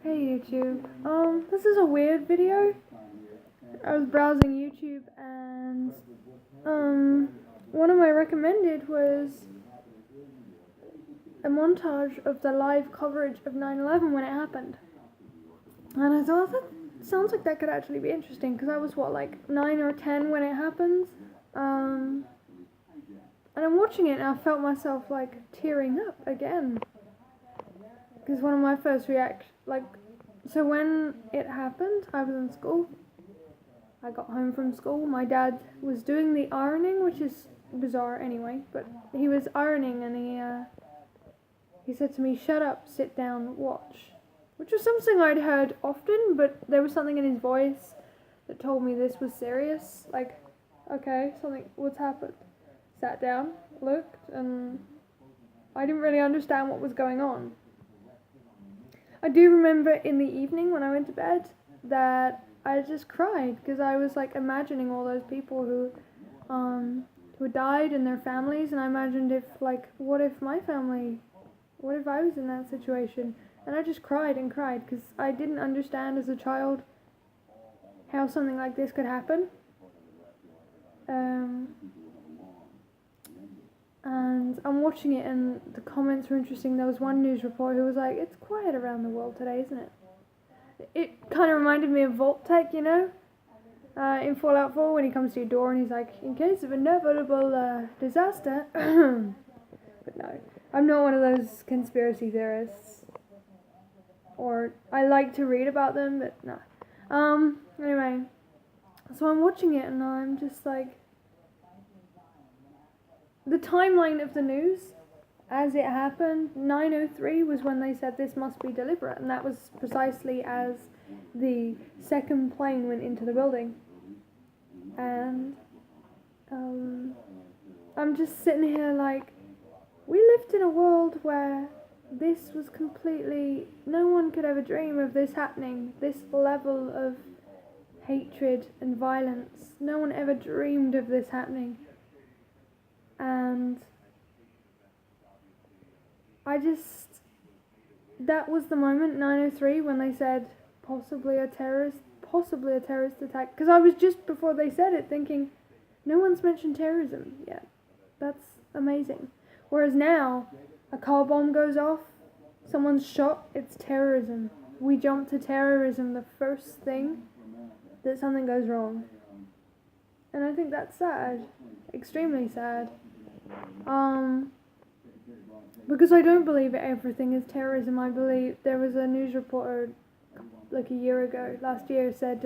Hey YouTube. This is a weird video. I was browsing YouTube and one of my recommended was a montage of the live coverage of 9/11 when it happened. And I thought that sounds like that could actually be interesting because I was like 9 or 10 when it happened. And I'm watching it and I felt myself like tearing up again. Because one of my first so when it happened, I was in school. I got home from school. My dad was doing the ironing, which is bizarre anyway, but he was ironing and he said to me, "Shut up, sit down, watch." Which was something I'd heard often, but there was something in his voice that told me this was serious. Like, okay, what's happened? Sat down, looked, and I didn't really understand what was going on. I do remember in the evening when I went to bed that I just cried because I was like imagining all those people who died and their families, and I imagined what if I was in that situation, and I just cried and cried because I didn't understand as a child how something like this could happen. And I'm watching it and the comments were interesting. There was one news reporter who was like, "It's quiet around the world today, isn't it?" It kind of reminded me of Vault-Tec, in Fallout 4 when he comes to your door and he's like, "In case of inevitable disaster." But no, I'm not one of those conspiracy theorists. Or I like to read about them, but no. Anyway, so I'm watching it and I'm just like, the timeline of the news as it happened, 9:03 was when they said this must be deliberate, and that was precisely as the second plane went into the building. And I'm just sitting here like, we lived in a world where this was completely, no one could ever dream of this happening, this level of hatred and violence. No one ever dreamed of this happening. And that was the moment, 9:03, when they said possibly a terrorist attack. Because I was just before they said it thinking, no one's mentioned terrorism yet. That's amazing. Whereas now, a car bomb goes off, someone's shot, it's terrorism. We jump to terrorism the first thing that something goes wrong. And I think that's sad. Extremely sad. Because I don't believe everything is terrorism. I believe there was a news reporter like last year said,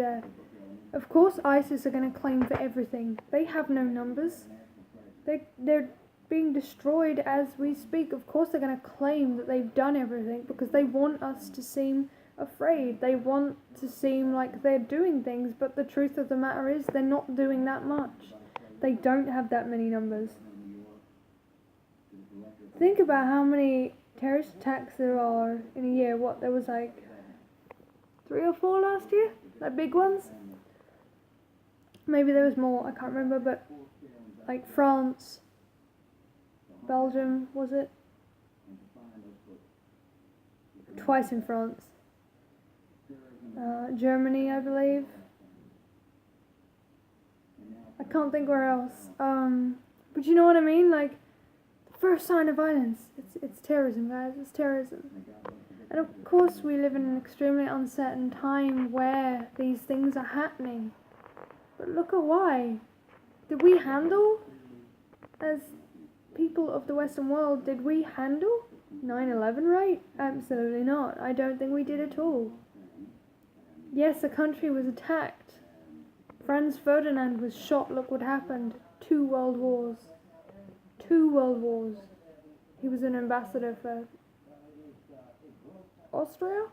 of course ISIS are going to claim for everything. They have no numbers. They're being destroyed as we speak. Of course they're going to claim that they've done everything because they want us to seem afraid. They want to seem like they're doing things, but the truth of the matter is they're not doing that much. They don't have that many numbers. Think about how many terrorist attacks there are in a year. There was like 3 or 4 last year? Like big ones? Maybe there was more, I can't remember, but like France, Belgium, was it? Twice in France. Germany, I believe. I can't think where else. But you know what I mean? Like, first sign of violence, it's terrorism, guys, it's terrorism. And of course we live in an extremely uncertain time where these things are happening. But look at why. Did we handle, as people of the Western world, did we handle 9/11 right? Absolutely not. I don't think we did at all. Yes, the country was attacked. Franz Ferdinand was shot, look what happened. 2 world wars. 2 world wars. He was an ambassador for Austria?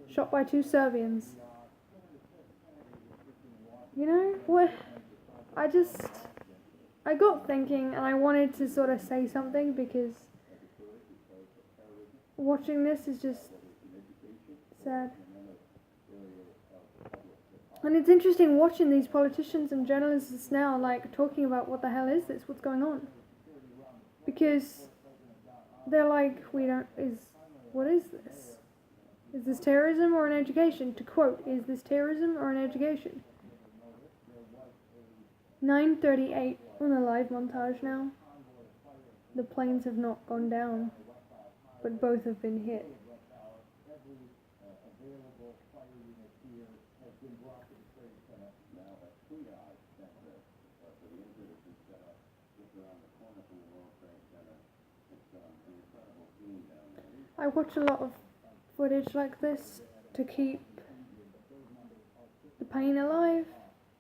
Shot by 2 Serbians. You know, what? I got thinking and I wanted to sort of say something because watching this is just sad. And it's interesting watching these politicians and journalists now, like, talking about what the hell is this, what's going on. Because they're like, what is this? Is Is this terrorism or an education? To quote, is this terrorism or an education? 9:38 on a live montage now. The planes have not gone down, but both have been hit. I watch a lot of footage like this to keep the pain alive,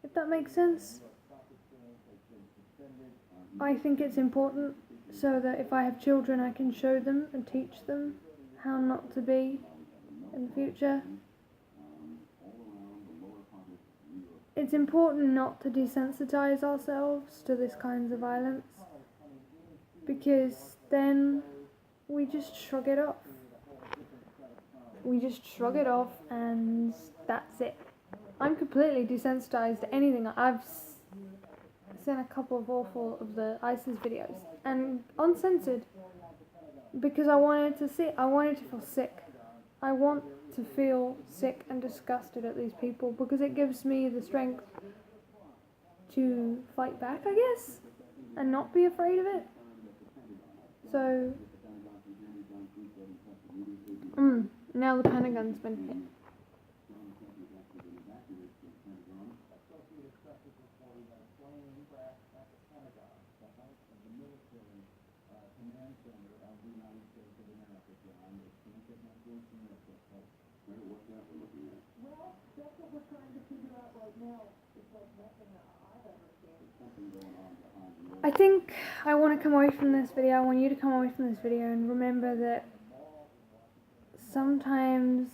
if that makes sense. I think it's important so that if I have children I can show them and teach them how not to be in the future. It's important not to desensitize ourselves to this kinds of violence, because then we just shrug it off. We just shrug it off and that's it. I'm completely desensitized to anything. I've seen a couple of awful of the ISIS videos and uncensored because I wanted to feel sick. I want to feel sick and disgusted at these people because it gives me the strength to fight back, I guess, and not be afraid of it. So, now the Pentagon's been hit. I think I want to come away from this video, I want you to come away from this video and remember that sometimes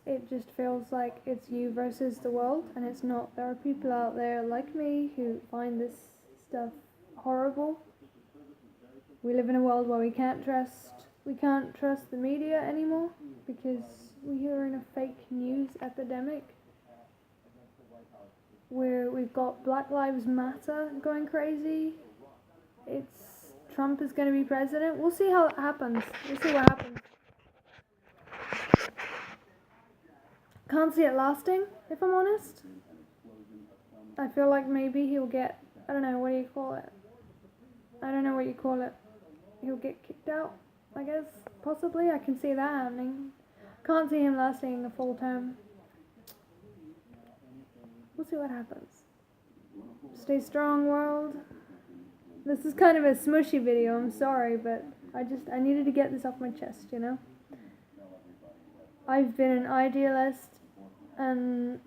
it just feels like it's you versus the world, and it's not. There are people out there like me who find this stuff horrible. We live in a world where we can't trust the media anymore because we are in a fake news epidemic where we've got Black Lives Matter going crazy. Trump is going to be president. We'll see how it happens. We'll see what happens. Can't see it lasting, if I'm honest. I feel like maybe he'll get, I don't know, what do you call it? I don't know what you call it. He'll get kicked out, I guess. Possibly, I can see that happening. Can't see him lasting a full term. We'll see what happens. Stay strong, world. This is kind of a smushy video, I'm sorry, but I needed to get this off my chest, you know? I've been an idealist and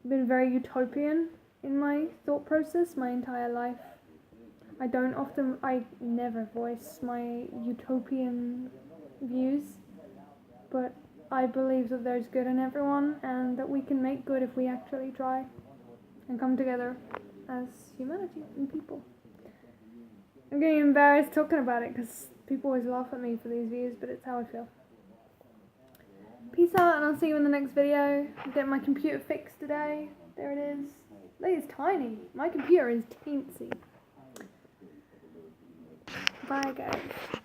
been very utopian in my thought process my entire life. I never voice my utopian views, but I believe that there's good in everyone and that we can make good if we actually try and come together as humanity and people. I'm getting embarrassed talking about it because people always laugh at me for these views, but it's how I feel. Peace out, and I'll see you in the next video. I'm getting my computer fixed today. There it is. Look, it's tiny. My computer is teensy. Bye, guys.